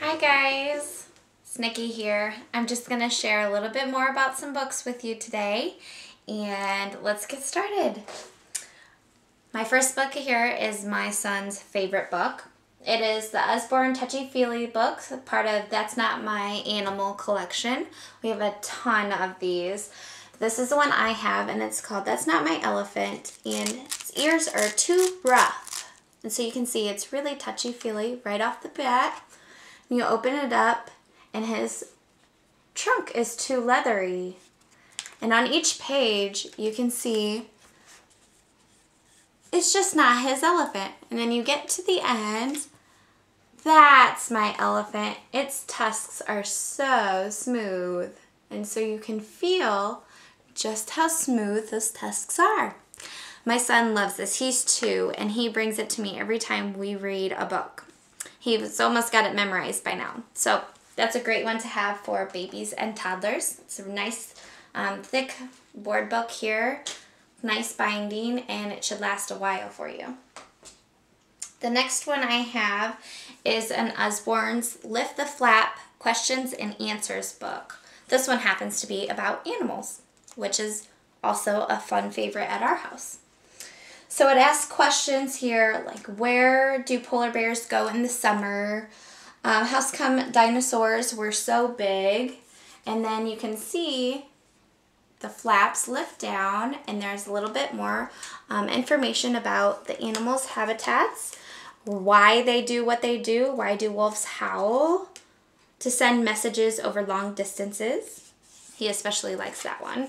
Hi guys, it's Nikki here. I'm just going to share a little bit more about some books with you today, and let's get started. My first book here is my son's favorite book. It is the Usborne Touchy-Feely books, part of That's Not My Animal collection. We have a ton of these. This is the one I have, and it's called That's Not My Elephant, and its ears are too rough. And so you can see it's really touchy-feely right off the bat. You open it up, and his trunk is too leathery. And on each page, you can see it's just not his elephant. And then you get to the end. That's my elephant. Its tusks are so smooth. And so you can feel just how smooth those tusks are. My son loves this. He's 2, and he brings it to me every time we read a book. He's almost got it memorized by now. So that's a great one to have for babies and toddlers. It's a nice thick board book here, nice binding, and it should last a while for you. The next one I have is an Usborne's Lift the Flap Questions and Answers book. This one happens to be about animals, which is also a fun favorite at our house. So it asks questions here like, where do polar bears go in the summer? How come dinosaurs were so big? And then you can see the flaps lift down, and there's a little bit more information about the animals' habitats, why they do what they do, why do wolves howl, to send messages over long distances. He especially likes that one.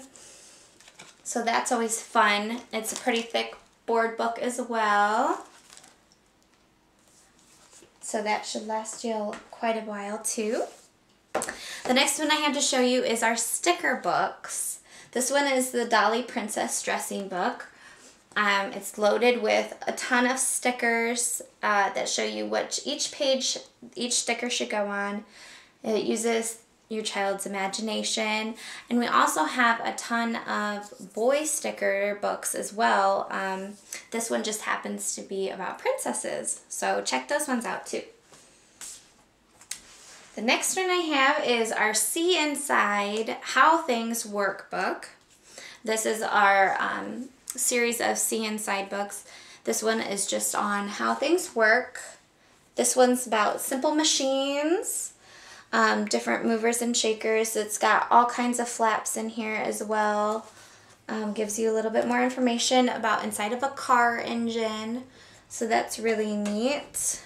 So that's always fun. It's a pretty thick board book as well. So that should last you quite a while too. The next one I have to show you is our sticker books. This one is the Dolly Princess dressing book. It's loaded with a ton of stickers that show you what each page, each sticker should go on. It uses your child's imagination. And we also have a ton of boy sticker books as well. This one just happens to be about princesses, so check those ones out too. The next one I have is our See Inside How Things Work book. This is our series of See Inside books. This one is just on how things work. This one's about simple machines, different movers and shakers. It's got all kinds of flaps in here as well. Gives you a little bit more information about inside of a car engine. So that's really neat.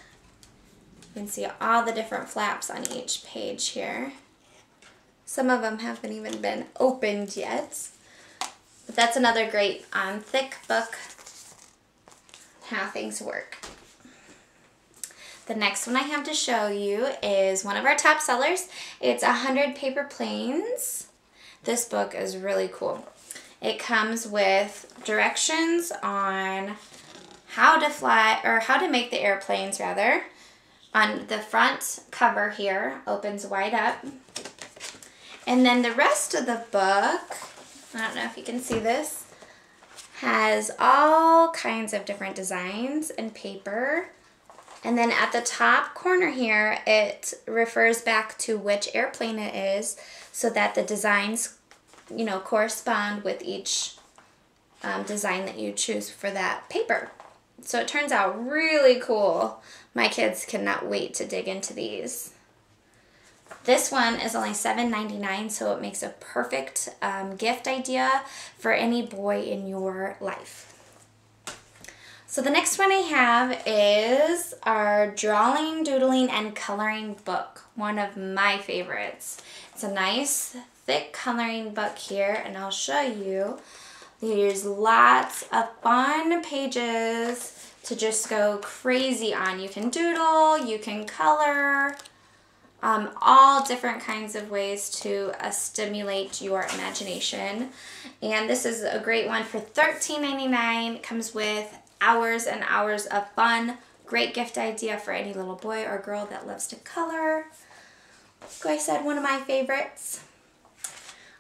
You can see all the different flaps on each page here. Some of them haven't even been opened yet. But that's another great thick book, How Things Work. The next one I have to show you is one of our top sellers. It's 100 Paper Planes. This book is really cool. It comes with directions on how to fly, or how to make the airplanes rather. On the front cover here, opens wide up. And then the rest of the book, I don't know if you can see this, has all kinds of different designs and paper. And then at the top corner here, it refers back to which airplane it is so that the designs, you know, correspond with each design that you choose for that paper. So it turns out really cool. My kids cannot wait to dig into these. This one is only $7.99, so it makes a perfect gift idea for any boy in your life. So the next one I have is our Drawing, Doodling, and Coloring book, one of my favorites. It's a nice, thick coloring book here, and I'll show you. There's lots of fun pages to just go crazy on. You can doodle, you can color, all different kinds of ways to stimulate your imagination. And this is a great one for $13.99. It comes with hours and hours of fun. Great gift idea for any little boy or girl that loves to color. Like I said, one of my favorites.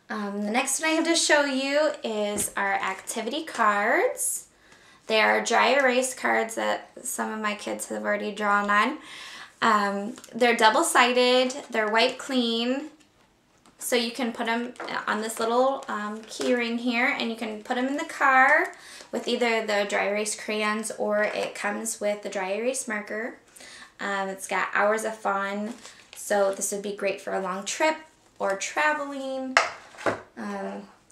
The next one I have to show you is our activity cards. They are dry erase cards that some of my kids have already drawn on. They're double-sided, they're wipe clean, so you can put them on this little key ring here, and you can put them in the car with either the dry erase crayons, or it comes with the dry erase marker. It's got hours of fun, so this would be great for a long trip or traveling.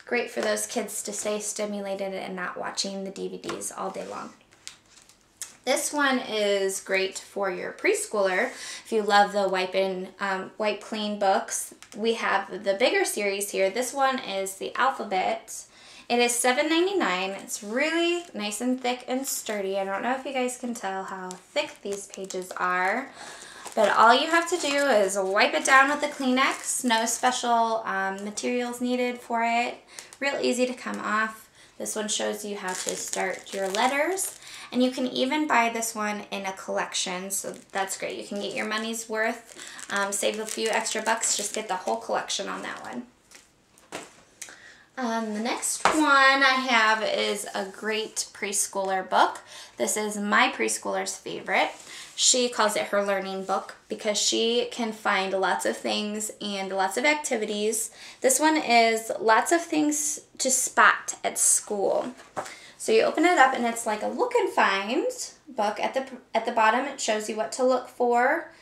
Great for those kids to stay stimulated and not watching the DVDs all day long. This one is great for your preschooler. If you love the wipe clean books, we have the bigger series here. This one is the alphabet. It is $7.99. It's really nice and thick and sturdy. I don't know if you guys can tell how thick these pages are, but all you have to do is wipe it down with a Kleenex. No special materials needed for it. Real easy to come off. This one shows you how to start your letters. And you can even buy this one in a collection, so that's great. You can get your money's worth, save a few extra bucks, just get the whole collection on that one. The next one I have is a great preschooler book. This is my preschooler's favorite. She calls it her learning book because she can find lots of things and lots of activities. This one is lots of things to spot at school. So you open it up and it's like a look and find book. At the bottom it shows you what to look for,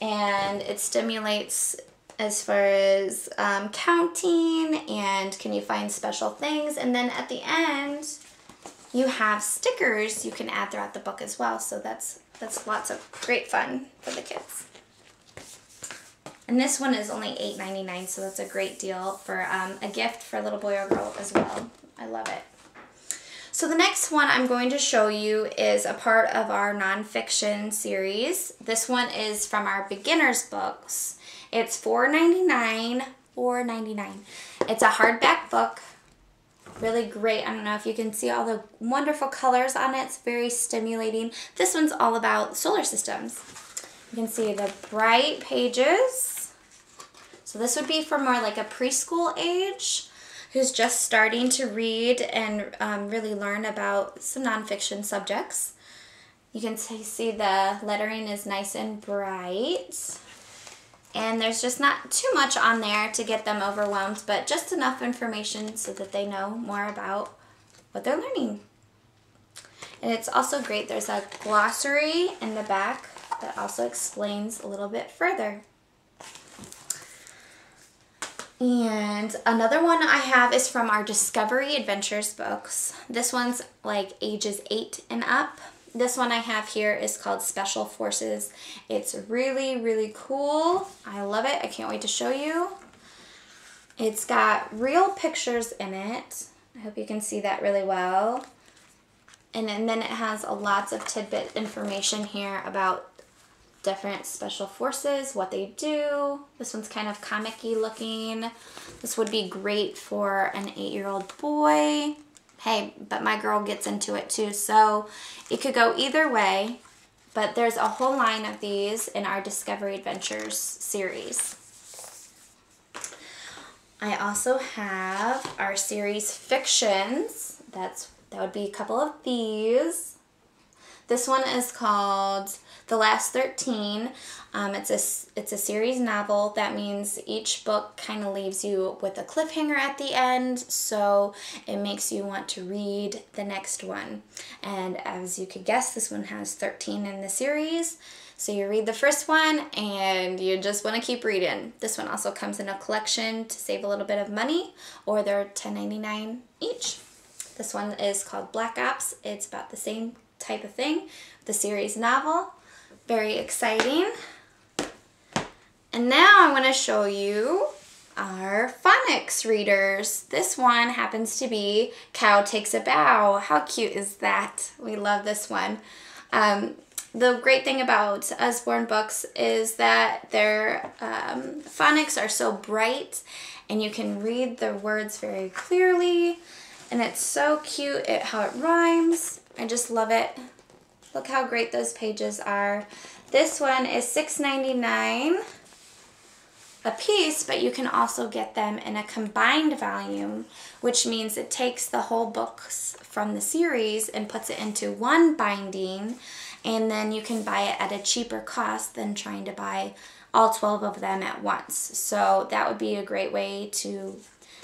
and it stimulates as far as counting and can you find special things. And then at the end you have stickers you can add throughout the book as well. So that's lots of great fun for the kids. And this one is only $8.99, so that's a great deal for a gift for a little boy or girl as well. I love it. So the next one I'm going to show you is a part of our nonfiction series. This one is from our beginners books. It's $4.99. It's a hardback book. Really great. I don't know if you can see all the wonderful colors on it. It's very stimulating. This one's all about solar systems. You can see the bright pages. So this would be for more like a preschool age, who's just starting to read and really learn about some nonfiction subjects. You can see the lettering is nice and bright. And there's just not too much on there to get them overwhelmed, but just enough information so that they know more about what they're learning. And it's also great, there's a glossary in the back that also explains a little bit further. And another one I have is from our Discovery Adventures books. This one's like ages 8 and up. This one I have here is called Special Forces. It's really, really cool. I love it. I can't wait to show you. It's got real pictures in it. I hope you can see that really well. And then it has lots of tidbit information here about different special forces, what they do. This one's kind of comic-y looking. This would be great for an 8-year-old boy. Hey, but my girl gets into it too, so it could go either way. But there's a whole line of these in our Discovery Adventures series. I also have our series Fictions. That would be a couple of these. This one is called The Last 13. It's a series novel. That means each book kind of leaves you with a cliffhanger at the end, so it makes you want to read the next one. And as you could guess, this one has 13 in the series. So you read the first one and you just want to keep reading. This one also comes in a collection to save a little bit of money, or they're $10.99 each. This one is called Black Ops. It's about the same type of thing, the series novel. Very exciting. And now I want to show you our phonics readers. This one happens to be Cow Takes a Bow. How cute is that? We love this one. The great thing about Usborne Books is that their phonics are so bright and you can read the words very clearly, and it's so cute how it rhymes. I just love it. Look how great those pages are. This one is $6.99 a piece, but you can also get them in a combined volume, which means it takes the whole books from the series and puts it into one binding, and then you can buy it at a cheaper cost than trying to buy all 12 of them at once. So that would be a great way to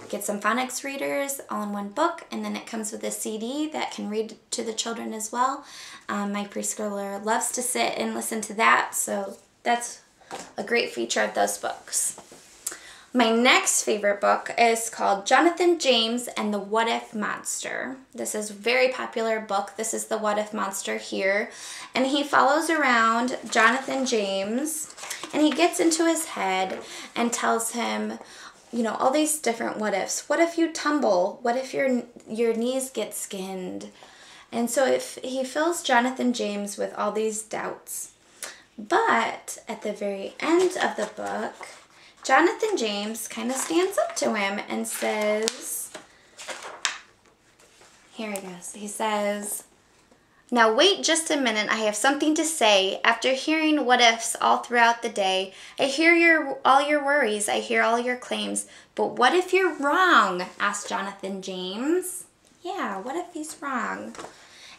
get some phonics readers all in one book, and then it comes with a CD that can read to the children as well. My preschooler loves to sit and listen to that, so that's a great feature of those books. My next favorite book is called Jonathan James and the What If Monster. This is a very popular book. This is the What If Monster here. And he follows around Jonathan James, and he gets into his head and tells him, you know, all these different what ifs. What if you tumble? What if your knees get skinned? And so if he fills Jonathan James with all these doubts. But at the very end of the book, Jonathan James kind of stands up to him and says, here he goes. He says, "Now wait just a minute, I have something to say. After hearing what ifs all throughout the day, I hear all your worries, I hear all your claims. But what if you're wrong?" asked Jonathan James. Yeah, what if he's wrong?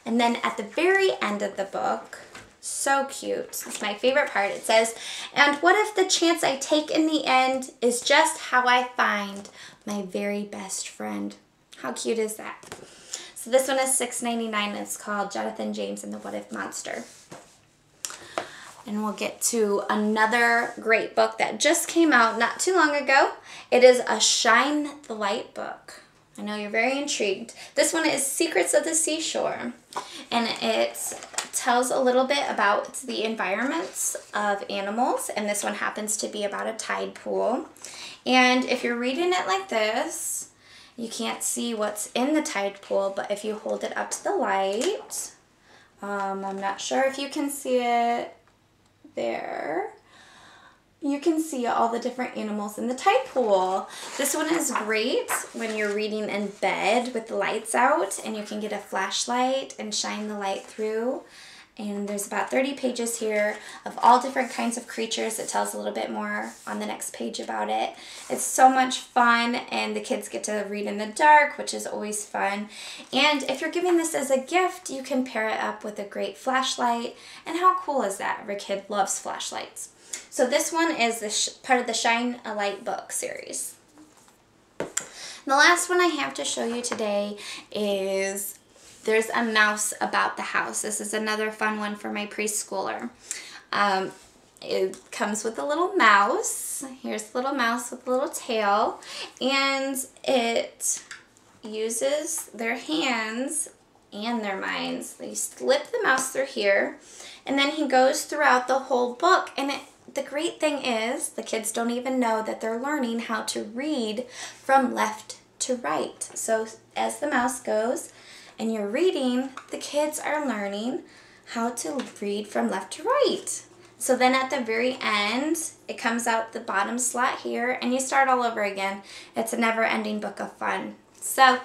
And then at the very end of the book, so cute, it's my favorite part, it says, "And what if the chance I take in the end is just how I find my very best friend?" How cute is that? So this one is $6.99. It's called Jonathan James and the What If Monster. And we'll get to another great book that just came out not too long ago. It is a Shine the Light book. I know you're very intrigued. This one is Secrets of the Seashore. And it tells a little bit about the environments of animals. And this one happens to be about a tide pool. And if you're reading it like this, you can't see what's in the tide pool, but if you hold it up to the light, I'm not sure if you can see it there. You can see all the different animals in the tide pool. This one is great when you're reading in bed with the lights out, and you can get a flashlight and shine the light through. And there's about 30 pages here of all different kinds of creatures. It tells a little bit more on the next page about it. It's so much fun, and the kids get to read in the dark, which is always fun. And if you're giving this as a gift, you can pair it up with a great flashlight. And how cool is that? Every kid loves flashlights. So this one is part of the Shine a Light book series. The last one I have to show you today is There's a Mouse About the House. This is another fun one for my preschooler. It comes with a little mouse. Here's the little mouse with a little tail. And it uses their hands and their minds. They slip the mouse through here. And then he goes throughout the whole book. And the great thing is the kids don't even know that they're learning how to read from left to right. So as the mouse goes, and you're reading, the kids are learning how to read from left to right. So then at the very end, it comes out the bottom slot here, and you start all over again. It's a never-ending book of fun. So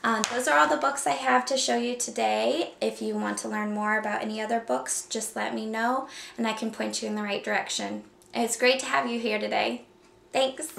those are all the books I have to show you today. If you want to learn more about any other books, just let me know, and I can point you in the right direction. It's great to have you here today. Thanks.